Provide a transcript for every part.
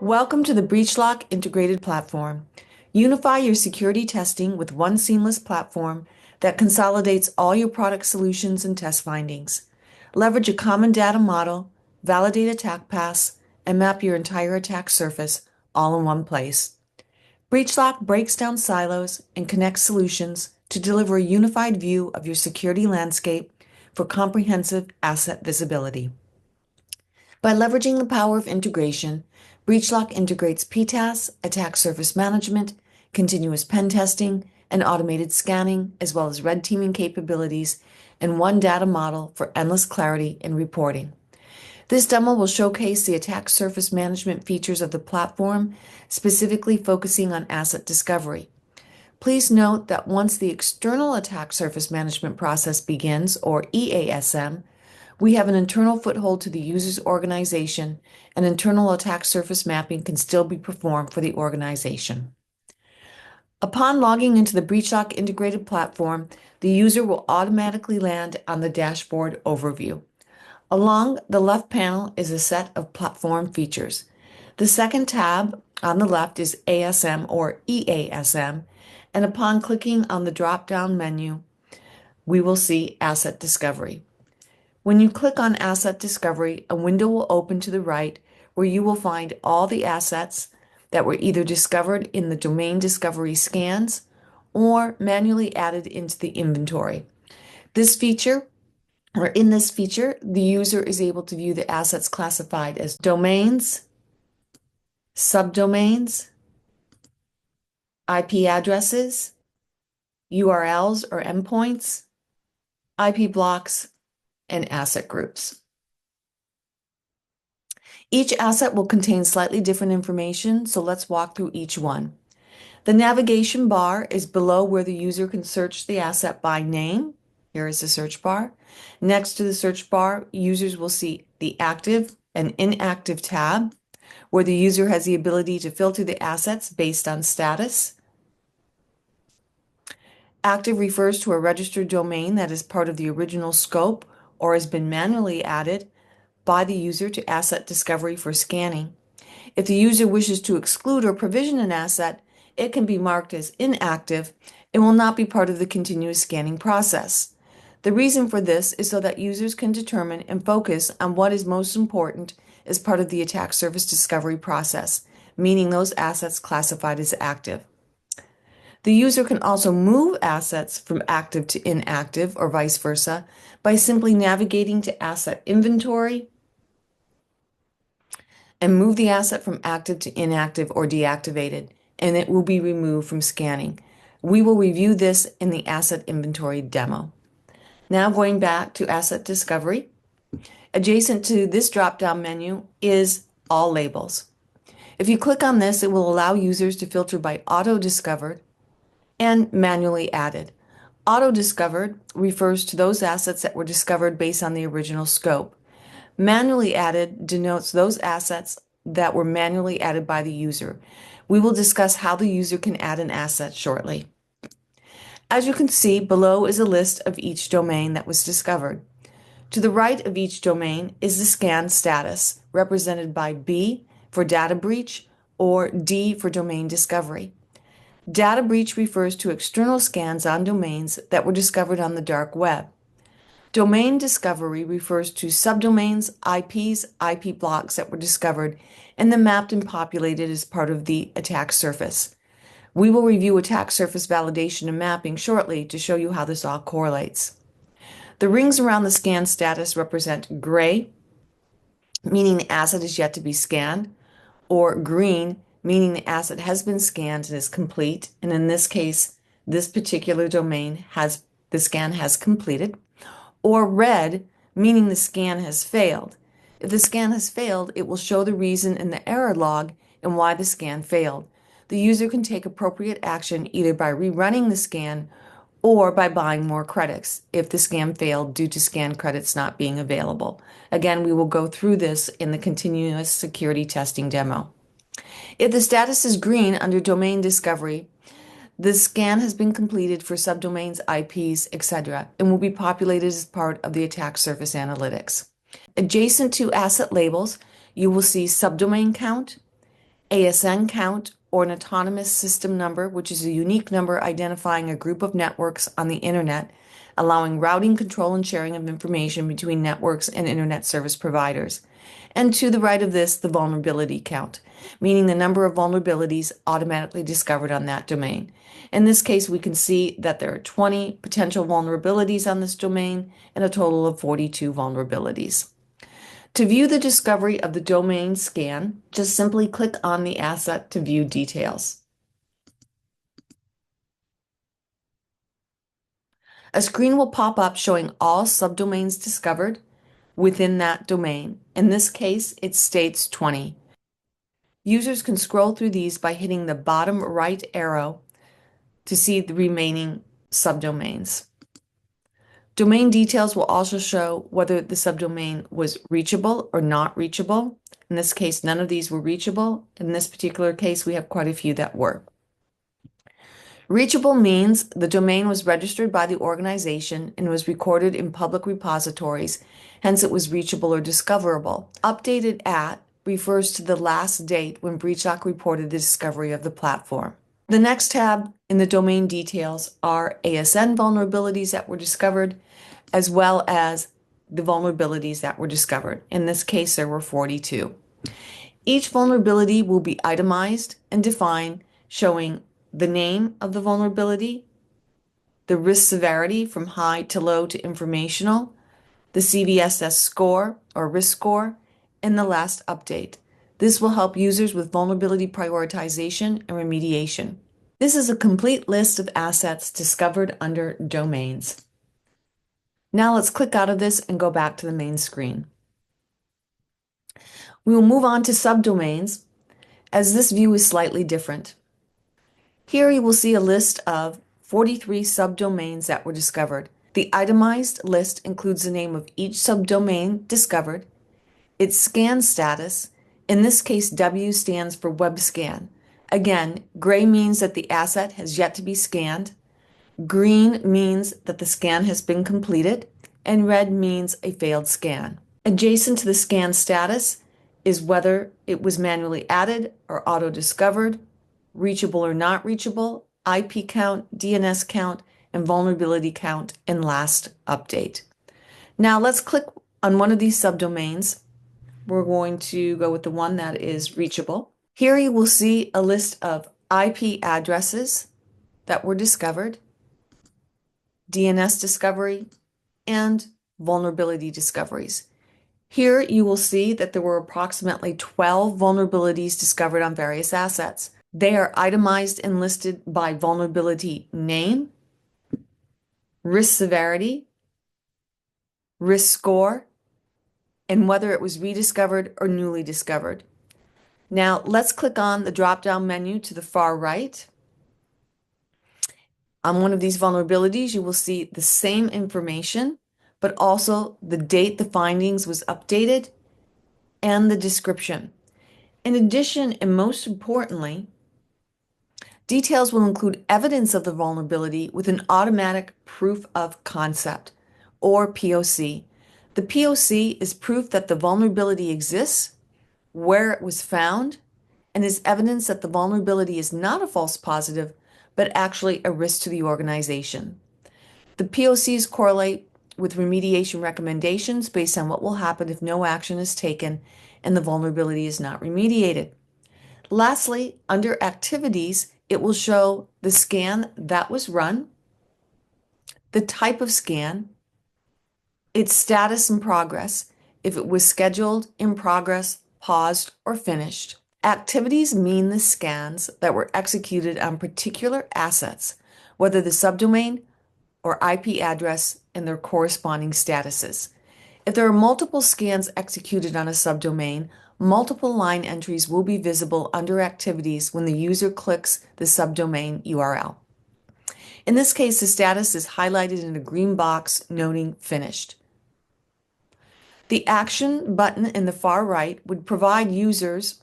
Welcome to the BreachLock Integrated Platform. Unify your security testing with one seamless platform that consolidates all your product solutions and test findings. Leverage a common data model, validate attack paths, and map your entire attack surface all in one place. BreachLock breaks down silos and connects solutions to deliver a unified view of your security landscape for comprehensive asset visibility. By leveraging the power of integration, BreachLock integrates PTAS, attack surface management, continuous pen testing, and automated scanning, as well as red teaming capabilities in one data model for endless clarity in reporting. This demo will showcase the attack surface management features of the platform, specifically focusing on asset discovery. Please note that once the external attack surface management process begins, or EASM, we have an internal foothold to the user's organization, and internal attack surface mapping can still be performed for the organization. Upon logging into the BreachLock integrated platform, the user will automatically land on the dashboard overview. Along the left panel is a set of platform features. The second tab on the left is ASM or EASM, and upon clicking on the drop-down menu, we will see Asset Discovery. When you click on Asset Discovery, a window will open to the right where you will find all the assets that were either discovered in the domain discovery scans or manually added into the inventory. In this feature, the user is able to view the assets classified as domains, subdomains, IP addresses, URLs or endpoints, IP blocks, and asset groups. Each asset will contain slightly different information, so let's walk through each one. The navigation bar is below where the user can search the asset by name. Here is the search bar. Next to the search bar, users will see the active and inactive tab, where the user has the ability to filter the assets based on status. Active refers to a registered domain that is part of the original scope or has been manually added by the user to asset discovery for scanning. If the user wishes to exclude or provision an asset, it can be marked as inactive and will not be part of the continuous scanning process. The reason for this is so that users can determine and focus on what is most important as part of the attack surface discovery process, meaning those assets classified as active. The user can also move assets from active to inactive or vice versa by simply navigating to Asset Inventory and move the asset from active to inactive or deactivated, and it will be removed from scanning. We will review this in the Asset Inventory demo. Now going back to Asset Discovery, adjacent to this drop-down menu is All Labels. If you click on this, it will allow users to filter by auto-discovered and manually added. Auto-discovered refers to those assets that were discovered based on the original scope. Manually added denotes those assets that were manually added by the user. We will discuss how the user can add an asset shortly. As you can see, below is a list of each domain that was discovered. To the right of each domain is the scan status, represented by B for data breach or D for domain discovery. Data breach refers to external scans on domains that were discovered on the dark web. Domain discovery refers to subdomains, IPs, IP blocks that were discovered and then mapped and populated as part of the attack surface. We will review attack surface validation and mapping shortly to show you how this all correlates. The rings around the scan status represent gray, meaning the asset is yet to be scanned, or green, meaning the asset has been scanned and is complete, and in this case, this particular domain the scan has completed, or red, meaning the scan has failed. If the scan has failed, it will show the reason in the error log and why the scan failed. The user can take appropriate action either by rerunning the scan or by buying more credits if the scan failed due to scan credits not being available. Again, we will go through this in the continuous security testing demo. If the status is green under domain discovery, the scan has been completed for subdomains, IPs, etc., and will be populated as part of the attack surface analytics. Adjacent to asset labels, you will see subdomain count ASN count, or an autonomous system number, which is a unique number identifying a group of networks on the internet, allowing routing, control, and sharing of information between networks and internet service providers. And to the right of this, the vulnerability count, meaning the number of vulnerabilities automatically discovered on that domain. In this case, we can see that there are 20 potential vulnerabilities on this domain and a total of 42 vulnerabilities. To view the discovery of the domain scan, just simply click on the asset to view details. A screen will pop up showing all subdomains discovered within that domain. In this case, it states 20. Users can scroll through these by hitting the bottom right arrow to see the remaining subdomains. Domain details will also show whether the subdomain was reachable or not reachable. In this case, none of these were reachable. In this particular case, we have quite a few that were. Reachable means the domain was registered by the organization and was recorded in public repositories, hence it was reachable or discoverable. Updated at refers to the last date when BreachLock reported the discovery of the platform. The next tab in the domain details are ASN vulnerabilities that were discovered, as well as the vulnerabilities that were discovered. In this case, there were 42. Each vulnerability will be itemized and defined, showing the name of the vulnerability, the risk severity from high to low to informational, the CVSS score or risk score, and the last update. This will help users with vulnerability prioritization and remediation. This is a complete list of assets discovered under domains. Now let's click out of this and go back to the main screen. We will move on to subdomains, as this view is slightly different. Here you will see a list of 43 subdomains that were discovered. The itemized list includes the name of each subdomain discovered, its scan status. In this case, W stands for web scan. Again, gray means that the asset has yet to be scanned, green means that the scan has been completed, and red means a failed scan. Adjacent to the scan status is whether it was manually added or auto-discovered, reachable or not reachable, IP count, DNS count, and vulnerability count, and last update. Now let's click on one of these subdomains. We're going to go with the one that is reachable. Here you will see a list of IP addresses that were discovered, DNS discovery, and vulnerability discoveries. Here you will see that there were approximately 12 vulnerabilities discovered on various assets. They are itemized and listed by vulnerability name, risk severity, risk score, and whether it was rediscovered or newly discovered. Now let's click on the drop-down menu to the far right. On one of these vulnerabilities, you will see the same information, but also the date the findings was updated and the description. In addition, and most importantly, details will include evidence of the vulnerability with an automatic proof of concept, or POC. The POC is proof that the vulnerability exists, where it was found, and is evidence that the vulnerability is not a false positive, but actually a risk to the organization. The POCs correlate with remediation recommendations based on what will happen if no action is taken and the vulnerability is not remediated. Lastly, under activities, it will show the scan that was run, the type of scan, its status and progress, if it was scheduled, in progress, paused, or finished. Activities mean the scans that were executed on particular assets, whether the subdomain or IP address and their corresponding statuses. If there are multiple scans executed on a subdomain, multiple line entries will be visible under activities when the user clicks the subdomain URL. In this case, the status is highlighted in a green box noting finished. The action button in the far right would provide users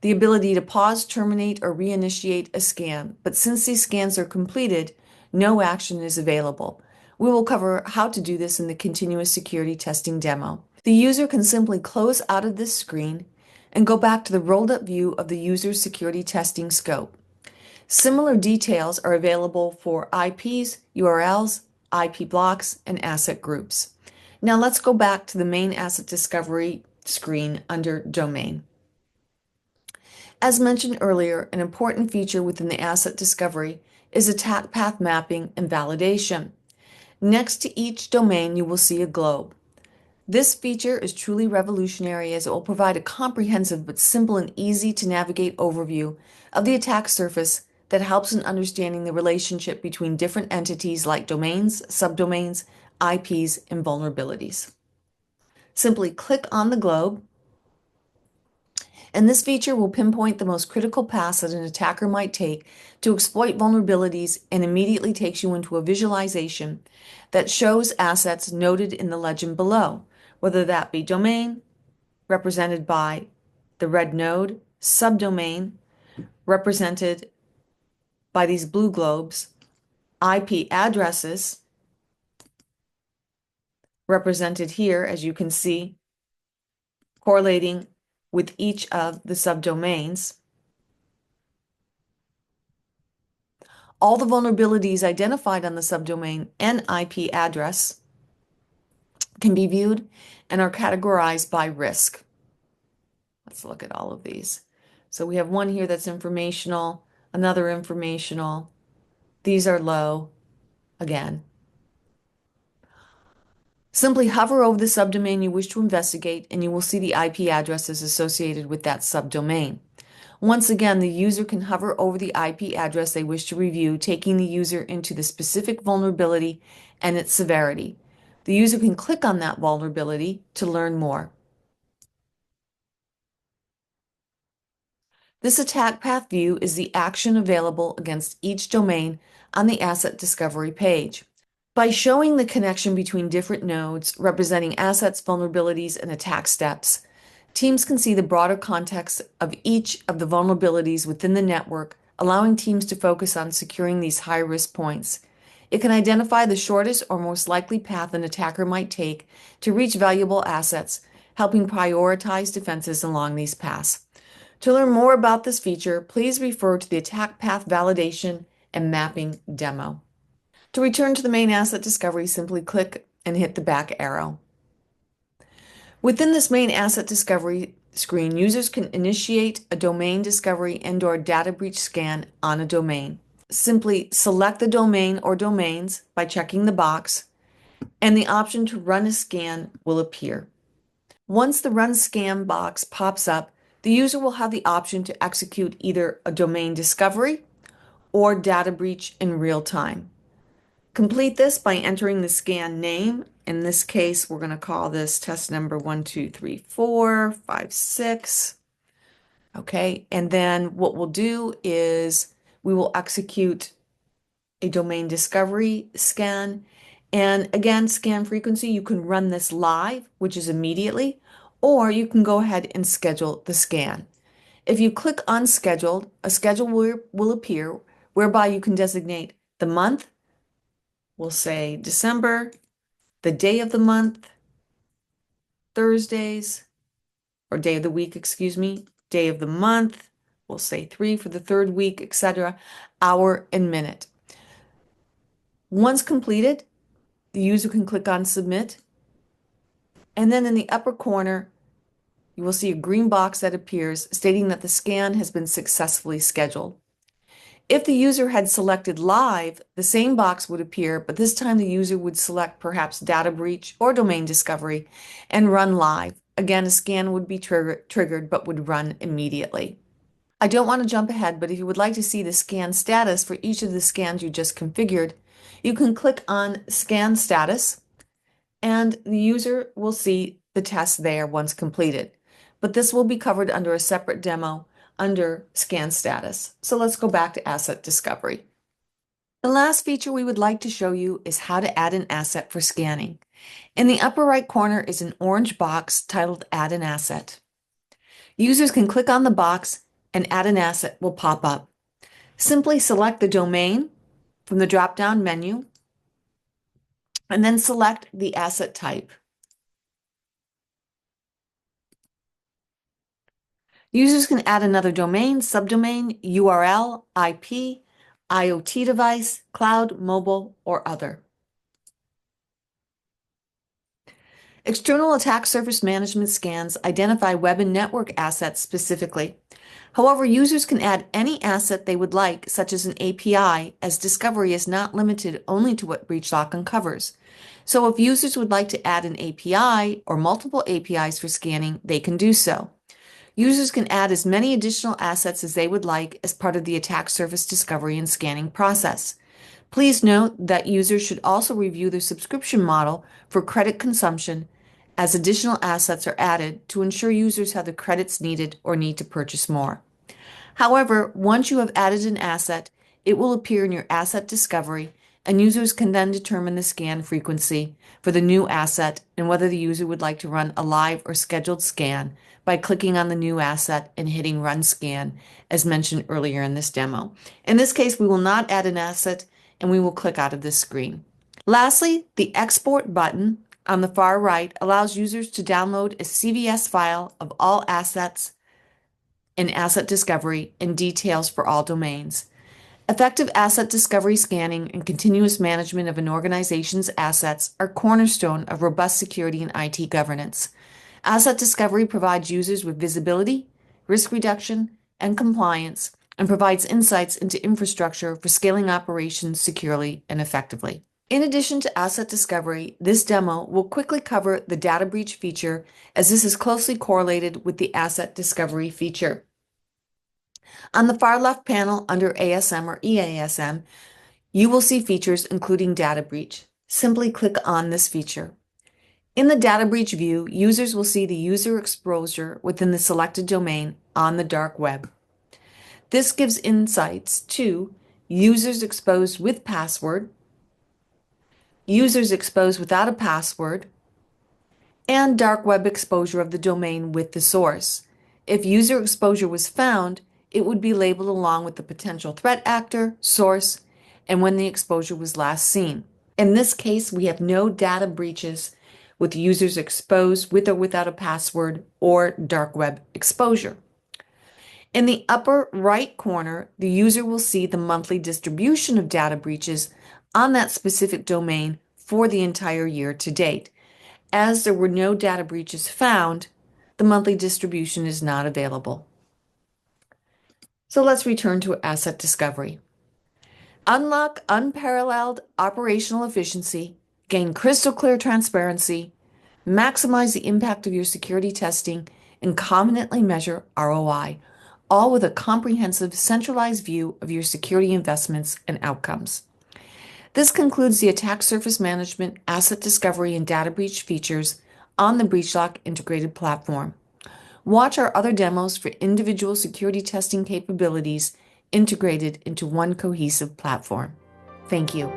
the ability to pause, terminate, or reinitiate a scan, but since these scans are completed, no action is available. We will cover how to do this in the continuous security testing demo. The user can simply close out of this screen and go back to the rolled up view of the user's security testing scope. Similar details are available for IPs, URLs, IP blocks, and asset groups. Now let's go back to the main asset discovery screen under Domain. As mentioned earlier, an important feature within the asset discovery is attack path mapping and validation. Next to each domain, you will see a globe. This feature is truly revolutionary as it will provide a comprehensive but simple and easy to navigate overview of the attack surface that helps in understanding the relationship between different entities like domains, subdomains, IPs, and vulnerabilities. Simply click on the globe, and this feature will pinpoint the most critical paths that an attacker might take to exploit vulnerabilities and immediately takes you into a visualization that shows assets noted in the legend below, whether that be domain, represented by the red node, subdomain, represented by these blue globes, IP addresses, represented here, as you can see, correlating with each of the subdomains. All the vulnerabilities identified on the subdomain and IP address can be viewed and are categorized by risk. Let's look at all of these. So we have one here that's informational, another informational. These are low, again. Simply hover over the subdomain you wish to investigate and you will see the IP addresses associated with that subdomain. Once again, the user can hover over the IP address they wish to review, taking the user into the specific vulnerability and its severity. The user can click on that vulnerability to learn more. This attack path view is the action available against each domain on the asset discovery page. By showing the connection between different nodes representing assets, vulnerabilities, and attack steps, teams can see the broader context of each of the vulnerabilities within the network, allowing teams to focus on securing these high-risk points. It can identify the shortest or most likely path an attacker might take to reach valuable assets, helping prioritize defenses along these paths. To learn more about this feature, please refer to the attack path validation and mapping demo. To return to the main asset discovery, simply click and hit the back arrow. Within this main asset discovery screen, users can initiate a domain discovery and/or data breach scan on a domain. Simply select the domain or domains by checking the box, and the option to run a scan will appear. Once the Run Scan box pops up, the user will have the option to execute either a domain discovery or data breach in real time. Complete this by entering the scan name. In this case, we're going to call this test number 123456. Okay, and then what we'll do is we will execute a domain discovery scan. And again, scan frequency, you can run this live, which is immediately, or you can go ahead and schedule the scan. If you click on scheduled, a schedule will appear whereby you can designate the month. We'll say December, the day of the month, Thursdays, or day of the week, excuse me, day of the month. We'll say 3 for the third week, etc., hour and minute. Once completed, the user can click on Submit, and then in the upper corner, you will see a green box that appears stating that the scan has been successfully scheduled. If the user had selected Live, the same box would appear, but this time the user would select perhaps Data Breach or Domain Discovery and run Live. Again, a scan would be triggered but would run immediately. I don't want to jump ahead, but if you would like to see the scan status for each of the scans you just configured, you can click on Scan Status, and the user will see the test there once completed. But this will be covered under a separate demo under Scan Status. So let's go back to Asset Discovery. The last feature we would like to show you is how to add an asset for scanning. In the upper right corner is an orange box titled Add an Asset. Users can click on the box and Add an Asset will pop up. Simply select the domain from the drop-down menu and then select the asset type. Users can add another domain, subdomain, URL, IP, IoT device, cloud, mobile, or other. External attack surface management scans identify web and network assets specifically. However, users can add any asset they would like, such as an API, as discovery is not limited only to what BreachLock uncovers. So if users would like to add an API or multiple APIs for scanning, they can do so. Users can add as many additional assets as they would like as part of the attack surface discovery and scanning process. Please note that users should also review their subscription model for credit consumption as additional assets are added to ensure users have the credits needed or need to purchase more. However, once you have added an asset, it will appear in your asset discovery, and users can then determine the scan frequency for the new asset and whether the user would like to run a live or scheduled scan by clicking on the new asset and hitting Run Scan, as mentioned earlier in this demo. In this case, we will not add an asset, and we will click out of this screen. Lastly, the Export button on the far right allows users to download a CVS file of all assets in asset discovery and details for all domains. Effective asset discovery scanning and continuous management of an organization's assets are cornerstone of robust security and IT governance. Asset discovery provides users with visibility, risk reduction, and compliance, and provides insights into infrastructure for scaling operations securely and effectively. In addition to asset discovery, this demo will quickly cover the data breach feature, as this is closely correlated with the asset discovery feature. On the far left panel under ASM or EASM, you will see features including data breach. Simply click on this feature. In the data breach view, users will see the user exposure within the selected domain on the dark web. This gives insights to users exposed with password, users exposed without a password, and dark web exposure of the domain with the source. If user exposure was found, it would be labeled along with the potential threat actor, source, and when the exposure was last seen. In this case, we have no data breaches with users exposed with or without a password or dark web exposure. In the upper right corner, the user will see the monthly distribution of data breaches on that specific domain for the entire year to date. As there were no data breaches found, the monthly distribution is not available. So let's return to asset discovery. Unlock unparalleled operational efficiency, gain crystal clear transparency, maximize the impact of your security testing, and confidently measure ROI, all with a comprehensive, centralized view of your security investments and outcomes. This concludes the attack surface management, asset discovery, and data breach features on the BreachLock Integrated Platform. Watch our other demos for individual security testing capabilities integrated into one cohesive platform. Thank you.